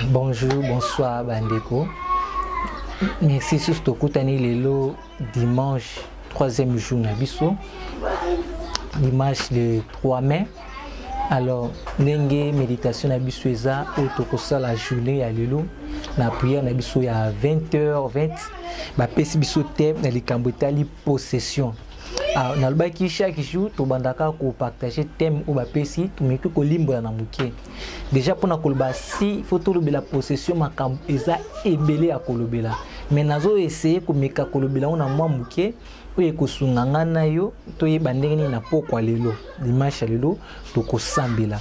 Bonjour, bonsoir Bandeko. Merci surtout Koutani Lelo dimanche 3e jour Nabiso. Dimanche le 3 mai. Alors, Nenge méditation Nabiso eza otokosa la journée à Lelo. La prière Nabiso à 20h20. Ba pesi biso thème na likambotali possession. Alors, na lobaki chaque jour to bandaka ko partager thème ou ba pesi to meki ko limbola na muke. Déjà pour na koloba si photo lobela possession makambo eza ebele ya kolobela. Mais nazo essayer ko meka kolobela ona mwa muke oye ko sunganga na yo to yeba ndenge na pokwa lelo dimanche lelo to ko sambela.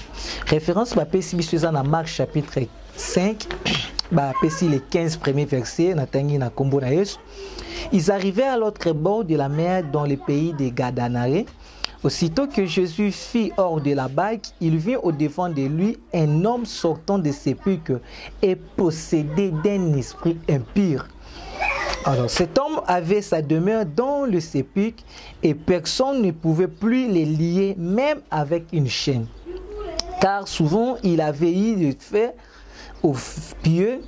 Référence ba pesi biso eza na Marc chapitre 5 ba pesi les 15 premiers versets na tangi na kombo na Yesu. Ils arrivaient à l'autre bord de la mer dans le pays des Gadanarés. Aussitôt que Jésus fit hors de la barque, il vit au-devant de lui un homme sortant des sépulcres et possédé d'un esprit impur. Alors cet homme avait sa demeure dans le sépulcre et personne ne pouvait plus les lier, même avec une chaîne. Car souvent il avait eu de faire au pieux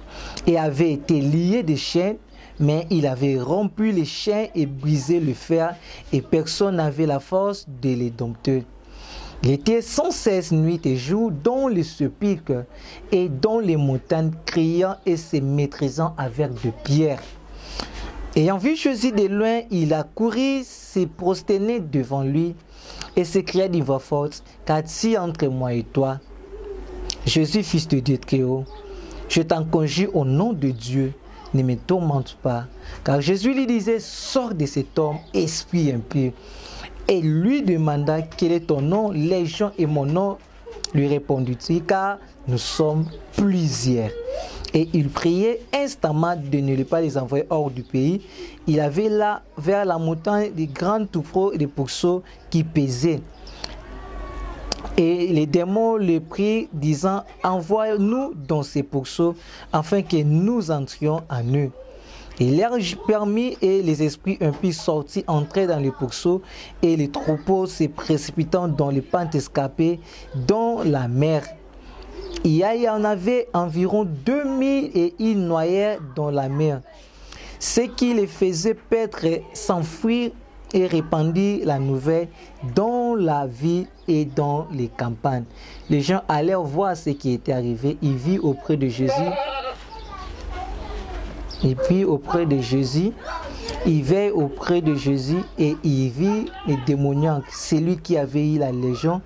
et avait été lié de chaînes. Mais il avait rompu les chaînes et brisé le fer, et personne n'avait la force de les dompter. Il était sans cesse nuit et jour dans les sépulcres et dans les montagnes, criant et se maîtrisant avec de pierres. Ayant vu Jésus de loin, il a couru, s'est prosterné devant lui et s'écria d'une voix forte: Qu'as-tu entre moi et toi, Jésus, fils de Dieu très haut? Je t'en conjure au nom de Dieu, ne me tourmente pas. Car Jésus lui disait: sors de cet homme, esprit impur. Et lui demanda: quel est ton nom? Légion et mon nom, lui répondit-il, car nous sommes plusieurs. Et il priait instamment de ne pas les envoyer hors du pays. Il avait là, vers la montagne, des grands troupeaux et des pourceaux qui pesaient. Et les démons le prient, disant: envoie-nous dans ces pourceaux, afin que nous entrions en eux. Il leur permit, et les esprits impies sortis entraient dans les pourceaux, et les troupeaux se précipitant dans les pentes escarpées, dans la mer. Il y en avait environ 2000 et ils noyèrent dans la mer. Ce qui les faisait perdre s'enfuir et répandit la nouvelle dans la ville et dans les campagnes. Les gens allèrent voir ce qui était arrivé. Ils virent auprès de Jésus. Et puis auprès de Jésus, il vint auprès de Jésus et il vit les démoniaques, celui qui avait eu la légion,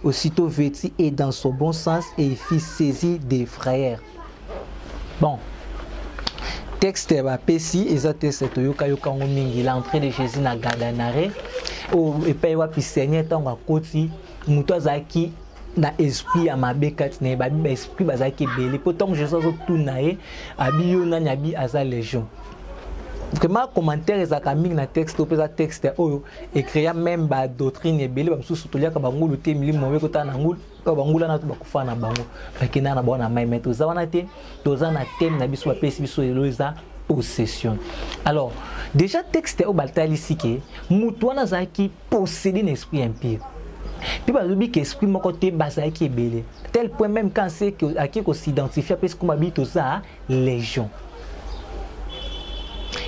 aussitôt vêtu et dans son bon sens, et il fit saisir des frayeurs. Bon. Texte ba pesi ezate seto yoka yoka ngomingi l'entrée de Jésus na Gadanare o epai wa pisenya tanga koti muto azaki na esprit ya mabekati na ba esprit bazaki belé potom Jésus zo tunaye abi yo na nyabi aza légion. Vraiment commentaire ezaka mingi na texte opeza texte oyo écrit même ba doctrine belé ba mususu toliaka bangulu te milimo we kota na ngulu ka bangula na to bakufa na bango bakina na bona mai meto zawana te toza na thème na biso ba pesi biso eloza possession. Alors déjà texte au baltali sike mutu wana zaki posséder un esprit impur. Puis ba lobi que esprit moko te bazaki belé tel point même quand c'est que aki ko s'identifier parce que mabito za légion.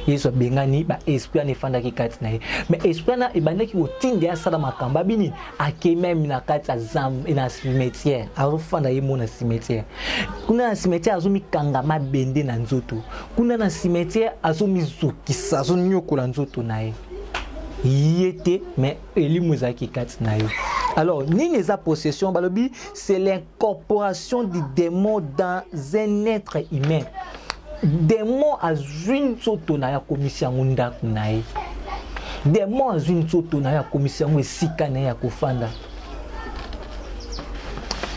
Yesu bengani ba esprit ne fanda ki kati na ye mais esprit na ebanda ki otinde ya sala makamba bini ake même na kati ya zam na cimetière azo fanda ye mona cimetière kuna na cimetière azo mikanga mabende na nzoto kuna na cimetière azo mizukisa azo nyokola nzoto na ye yete mais elimu zaki kati na ye. Alors nini eza possession balobi c'est l'incorporation du démon dans un être humain. Démon azwin soto na ya komisi yango ndako na ye. Démon azwin soto na ya komisi yango esika na ya kofanda.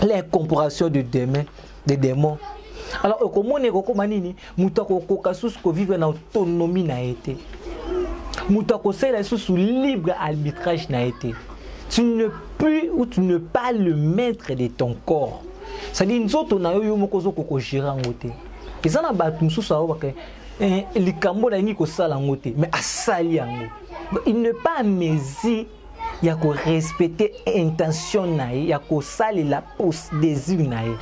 L'incorporation de démons. Alors okomone kokoma nini mutu akokoka susu ko vivre na autonomie na été. Mutu akosela susu libre arbitrage na été. Tu ne peux ou tu ne pas le maître de ton corps. C'est-à-dire nzoto na yo moko zo koko gérer ngote. Ils ont battu mususu awo baka likambo na ngi ko sala ngote mais asali yango. Il ne pas mezi ya ko respecter intention na ye ya ko sali la pose désir na ye.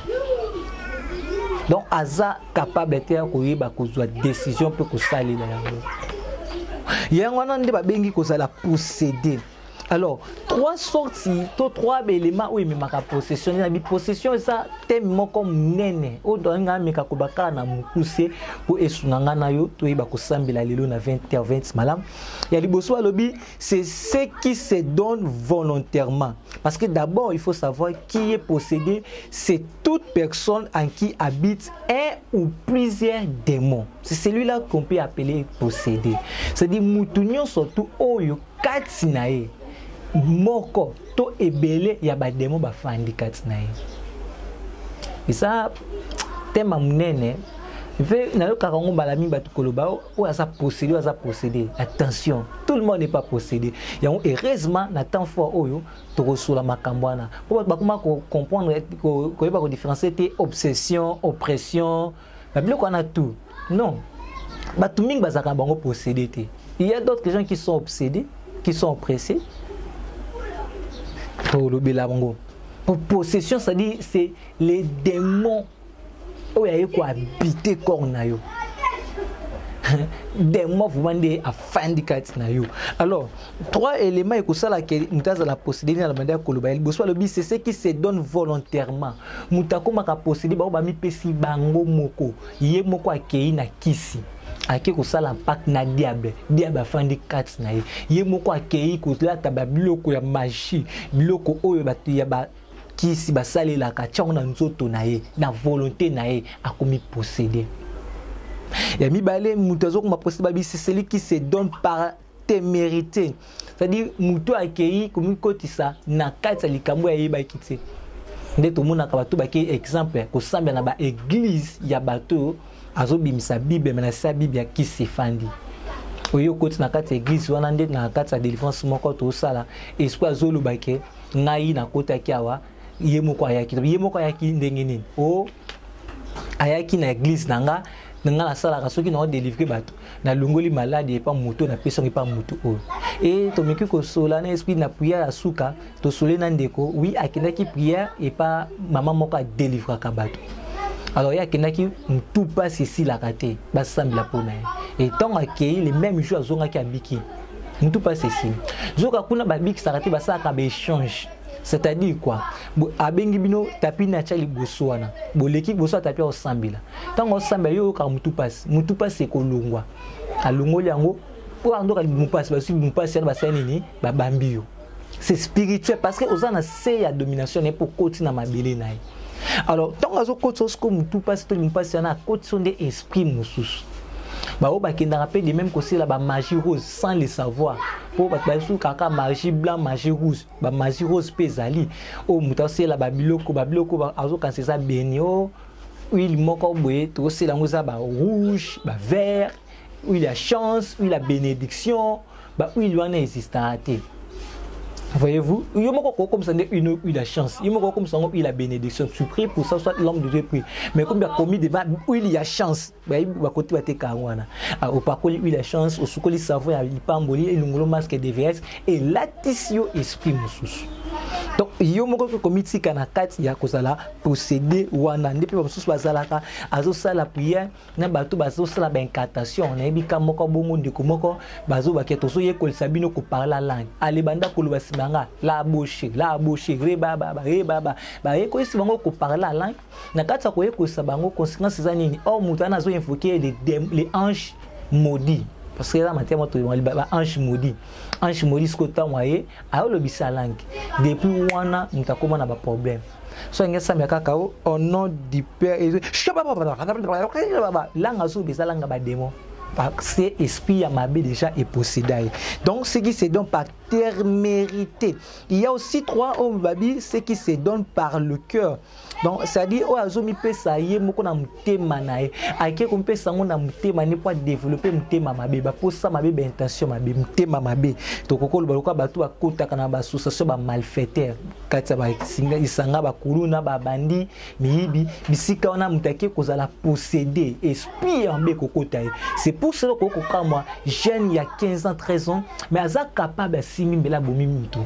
Donc aza capable te ko yeba ko zwa décision pe ko sali la yango. Yango na nde ba bengi ko sala posséder. Alors, trois sorties, trois éléments où il m'a possession. La possession, ça, thème comme nene. Au dernier, mais quand on a poussé pour esunanga na yo, to iba ko sambila lelo na 20h20 malam. Il y a le bosso lobby, c'est ce qui se donne volontairement. Parce que d'abord, il faut savoir qui est possédé. C'est toute personne en qui habite un ou plusieurs démons. C'est celui-là qu'on peut appeler possédé. C'est-à-dire, moutounion surtout oyo katsinae. Moko to ebele ya ba demo ba fandi katsinae. Et ça thème munene ve na yo karango balami ba tukoloba o asa posséder. Attention, tout le monde n'est pas possédé. Yango heureusement na temps fort oyo to resula makambwana. Pour ba kuma ko comprendre ko yeba ko différencier té obsession, oppression, ba biloko na tout. Non. Ba tuming bazaka bango possédé té. Il y a d'autres gens qui sont obsédés, qui sont oppressés. Pour possession, c'est-à-dire c'est les démons où il y a quoi habiter corps na yo. Démons vous mandez à fin de na yo. Alors, trois éléments et que ça la mutaza la posséder dans la manière kolobal. Boswa lobi c'est ce qui se donne volontairement. Mutako maka posséder ba mi pesi bango moko. Ye moko akei na kisi. Ake ko sala impact na diable fandi kat na ye moko akei ko lata ba biloko ya magie biloko oyo batu ya ba kisi basali la ka tchonga nzoto na ye na volonté na ye akomi posséder ya mibale mutazo ko ma posséder c'est celui qui se donne par témérité, c'est-à-dire muto akei komi kotisa na kat likambo ya yeba kité nde to mona ka batu ba ki exemple ko samba na ba église ya bato azobimisa Bible mais na sa Bible qui s'effandi. Oyo koti na kati église wana nde na kati ya délivrance moko to sala espoir azolobake ngai na kota kiawa ye moko ayaki ndenge nini o ayaki na église nanga na sala ka soki na délivrer bato na longoli malade et pas moto na personne pas moto o et to meki ko sola na esprit na prière asuka to solé na ndeko oui akendaki prière et pas maman moko a délivrer ka bato. Alors il y a quelqu'un qui tout passe ici la raté, bas semble la pona. Et tant accueilli les mêmes jours zonga qui abiki. Tout passe ici. Zoka kuna ba biki sarati ba sa ka ba échange. C'est-à-dire quoi? Abengi bino tapi na chali boswana. Boleki boso tapi o sambila. Tant o sambila yo ka mutu passe ko lungwa. Alungoli yango pour ando ka mu passe ba si mu passe ba sa nini ba bambio. C'est spirituel parce que ozana c'est ya domination ne pour continuer na mabele na. Alors, tant que vous comme tout passe, tout le monde passe, il y a un côté son esprit moussous. Bah, on va qu'il rappelle de même que c'est la magie rose sans le savoir. Pour battre sous caca magie blanc, magie rouge, bah magie rose pesali. Oh, mouta c'est la babiloko, azo quand c'est ça benio, huile moko boye, tout c'est la mousa bah rouge, bah vert, huile la chance, huile la bénédiction, bah huile wana existante. Voyez-vous, il y a comme ça une la chance, il y a comme ça une la bénédiction. Tu pries pour ça, soit l'homme de Dieu prie. Mais comme il y a commis des mal, il y a chance. Il va côté te kawana. Au parcours il y a chance, au soukoli savon il pas emboli et l'ongolo masque de VS et l'attissio esprit moussous. Donc il y a mon commis si kanakat il y a kozala posséder wana depuis moussous bazalaka azo sala prière na bato bazo sala incantation na ebika moko bongo ndeko moko bazo baketo so yekol sabino ko parler la langue. Ale banda ko la bouche, rebaba, ba eko isi bango ko parler la langue. Na kati ko eko sabango conséquences za nini? Oh mutana zo invoquer les anges maudits. Parce que là matière moto ba ange maudit. Ange maudit ce que ta moye a le bisa langue. Depuis wana mutakoma na ba problème. So ngesa mekaka au nom du Père et langue zo bisa langue ba démon. Parce que l'esprit à ma déjà est possédé. Donc, ce qui se donne par terre méritée. Il y a aussi trois hommes, babi, ce qui se donne par le cœur. Donc, c'est-à-dire, oh, azomi pe sa ye moko na mutema nae. Ake ko pe sango na mutema ni pour développer mutema mabe. Ba pour ça mabe ba intention mabe, mutema mabe. To kokolo ba batu akota kana ba association ba malfaiteur. Kata ba singa isanga ba kuluna ba bandi miyibi bisika wana mutake kozala posséder esprit en be kokota. C'est pour cela que moi jeune il y a 15 ans 13 ans mais aza capable simi mbela bomi muto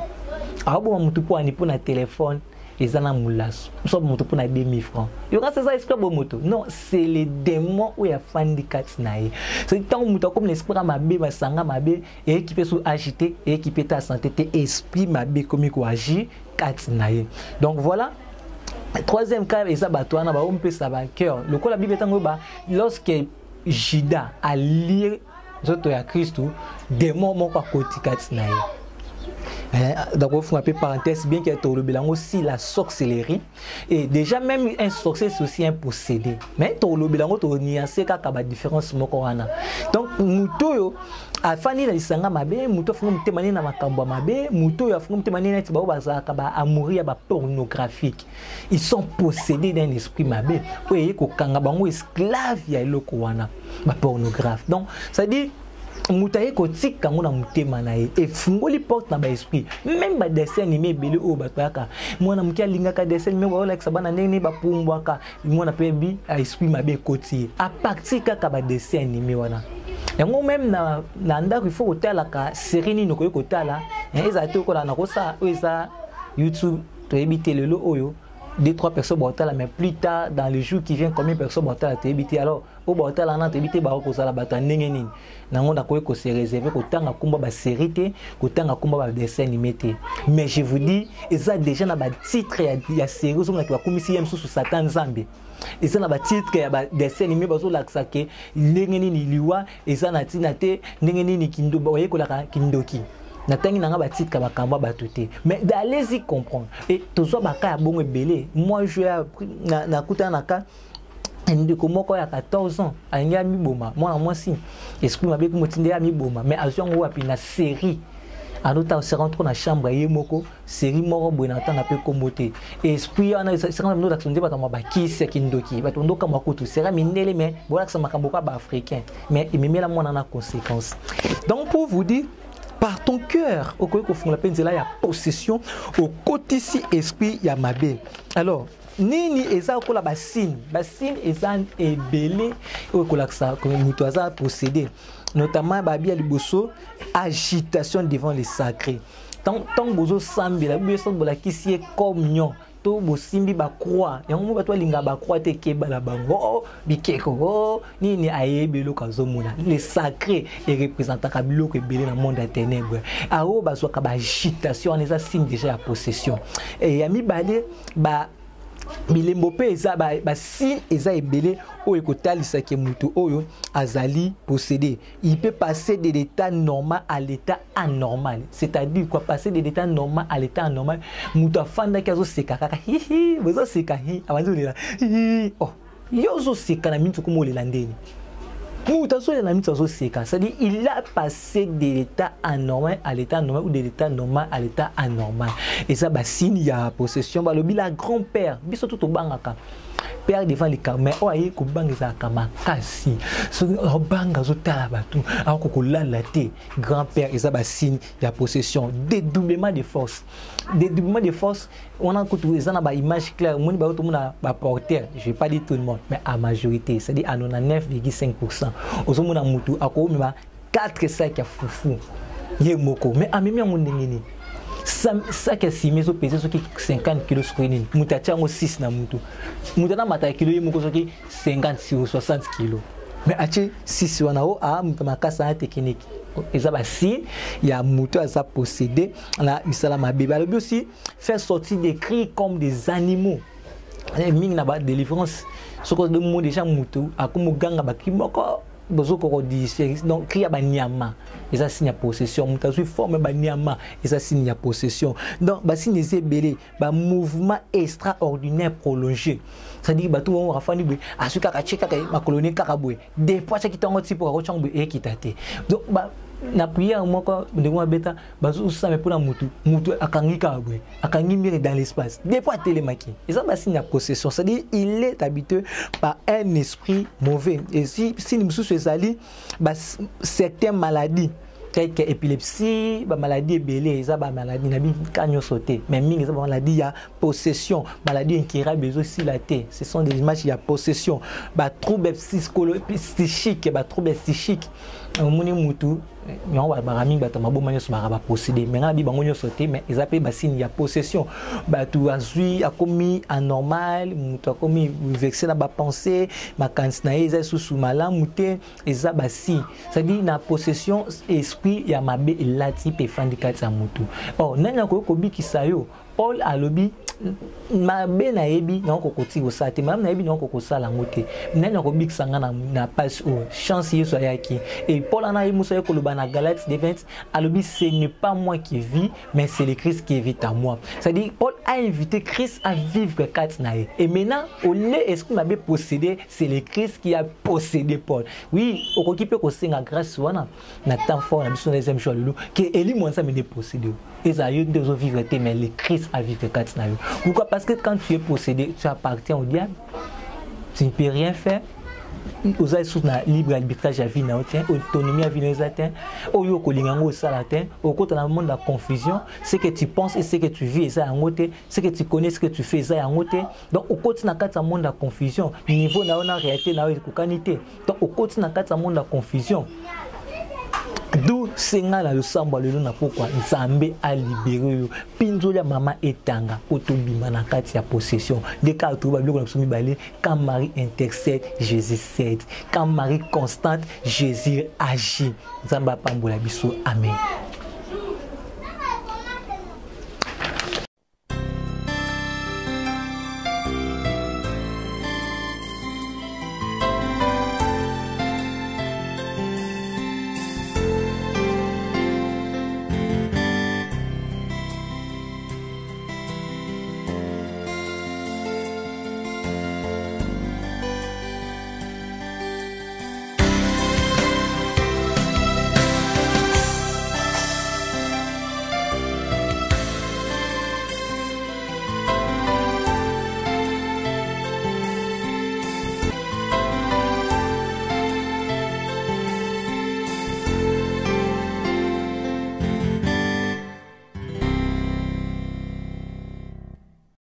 abo mutu po ani po na téléphone ezana mulaso so mutu po na 2000 francs yo ka c'est ça esprit bo moto non c'est les démons ou ya fandi katinaye c'est tant mutu comme l'esprit mabe basanga mabe et équipé sous agité et équipé ta santé te esprit mabe comme ko agir katinaye. Donc voilà. Troisième cas, et ça, on peut savoir cœur. Le coup, la Bible est en gros, lorsque Judas a lié à Christ, démon mon pas côté katinaye. Donc, il faut appeler parenthèse, bien qu'il y ait aussi la sorcellerie. Et déjà, même un sorcier, c'est aussi un possédé. Mais le bilan, il y a une différence. Donc, Moutoyo, a fani la isanga mabe, Mouto faut me témoigner dans ma cambo mabe, Mouto faut me témoigner dans tiba baza kaba amourir ba pornographique. Ils sont possédés d'un esprit mabe. Oui, ko kanga bango esclave ya eloko wana, ba pornographe. Donc, ça dit mutaye ko tika ngona mutema na ye e fungoli porte na ba esprit même ba dessin animé belé o bataka mwana mukia linga ka dessin animé ba like sabana nene ba pumbwaka mwana pebi a esprit mabe koti a partir ka ba dessin animé wana yango même na ndako il faut kotala ka série ni noko kotala eza te ko na ko sa eza YouTube to ebité lelo oyo 2-3 personnes botala mais plus tard dans les jours qui viennent combien de personnes botala te ebité alors au botala na te ebité ba ko sala bata ndenge nini nango na ko se réserver ko tanga kumba ba série te ko tanga kumba ba dessin animé te mais je vous dis eza déjà na ba titre ya série so na ko komisi yem sous Satan Nzambe eza na ba titre ya ba dessin animé bazo laksa ke ndenge nini liwa eza na tina te ndenge nini kindo ba ko la kindoki natangi nanga ba titre ka bakamba batuté mais allez-y comprendre et tozo ba ka bongo belé moi je na kuta na ka ndeko moko ya 14 ans anya mi boma moi si esprit mabe ko motinde ya mi boma mais azongo wapi na série anota se rentre na chambre ye moko série moko boina tanga pe kombote esprit ana se quand même d'action de batama ba kisi kindoki batondo kama kutu sera mindele mais bola ka makambo ka ba africain mais imemela mona na conséquence. Donc pour vous dire par ton cœur au côté qu'on la peine c'est là il y a possession au côté si esprit ya mabe. Alors nini eza ko la bassine eza ebelé au ko la ça comme muto aza possédé notamment babia liboso agitation devant les sacrés tant bozo sambela biso bola kisi communion to bosimbi ba croix yango ba to linga ba croix te ke bala bango bikeko nini ayebelo kazomuna les sacrés et représentant ka biloko ebele na monde à ténèbres ao ba soka ba agitation on eza signe déjà la possession et yami balé ba milembo pe eza ba si eza ebele oyo kotalisa ke mutu oyo azali possédé. Il peut passer de l'état normal à l'état anormal. C'est-à-dire quoi, passer de l'état normal à l'état anormal. Mutu afanda kazo seka kaka hihi bozo seka hi avanzo lela hi oh yozo seka na mintu ko molela ndeni. C'est-à-dire il a passé de l'état anormal à l'état normal ou de l'état normal à l'état anormal. Et ça, bah, signe il y a possession. Bah, le bila grand-père, biso tout au bangaka. Père devant les caméras, oh aïe ko banga za kamakasi. So banga zo tala batu, a ko la té. Grand-père, et ça bah signe il y a possession, dédoublement de force. Dédoublement de force, on a côté ça na ba image claire, mon ba tout monde ba porteur, je vais pas dire tout le monde, mais à majorité, c'est-à-dire à 99,5%. Ozo mona mutu ako mema 4-5 ya fufu. Ye moko, mais a memi mon ngini. Ça qui est si mais au peser ce qui 50 kg sur une mutatia ngo 6 na mutu mutana mata kilo ye moko soki 50 ou 60 kg mais ache 6 wana o a mutama sa technique eza ba si ya mutu asa possédé na misala mabebe alors aussi faire sortir des cris comme des animaux mingi na ba délivrance ce que de monde déjà mutu akumu ganga ba kimoko bozo ko différence donc cria ba nyama et ça signe possession mutazu forme ba nyama et ça signe possession donc ba signe c'est belé ba mouvement extraordinaire prolongé ça dit ba tout on rafani be asuka ka cheka ka makoloni kakabwe des fois chaque temps ti pour ko changbe e kitate donc ba na prière moko ndeko beta bazo ça mais pour la mutu akangi kabwe akangi mire dans l'espace des fois télémaki et ça ba signe possession ça dit il est habité par un esprit mauvais et si nous sous ezali ba certaines maladies telles que épilepsie ba maladie belé ça ba maladie na bi kanyo sauté mais mingi ça ba maladie ya possession maladie incurable aussi la tête ce sont des images ya possession ba trouble psychique ba trouble psychique moni mutu on va barami batama bo manyo ba posséder mais na bi bango nyo sauter mais ils appellent ba signe ya possession ba tu azui a commis anormal muto a commis vexé na ba pensée ma kansina eza sous malamu te eza ba signe ça dit na possession esprit ya mabe elati pe fandikati ya mutu oh nanya ko bikisa yo Paul alobi mabe na yebi na kokoti ko sate même na yebi na kokosala ngote nanya ko bikisa nga na passe au chance yeso yaki et Paul ana yi musa ko loba na Galates 20 alobi ce n'est pas moi qui vis mais c'est le Christ qui vit en moi. C'est-à-dire Paul a invité Christ à vivre katina et maintenant au lieu esprit mabe posséder c'est le Christ qui a possédé Paul. Oui, au occupé ko senga grâce wana na temps fort na biso deuxième jour lulu que Eli monsa me posséder. Et ça y est de vivre mais le Christ a vivre katina. Pourquoi? Parce que quand tu es possédé, tu appartiens au diable. Tu ne peux rien faire. Vous avez sous la libre arbitrage à vie, autonomie à vie, au yoko lingango salatin, au côté dans le monde de la confusion, ce que tu penses et ce que tu vis, ça en côté, ce que tu connais, ce que tu fais, ça en côté. Donc au côté dans le monde de la confusion, niveau na on a réalité na kukanité. Donc au côté dans le monde de la confusion. D'où senga la samba lelo na pourquoi Nzambe a libéré pinzola mama etanga otobima na kati ya possession de ka to ba biloko na somi balé quand Marie intercède Jésus cède quand Marie constante Jésus agit. Nzamba pambola biso amen.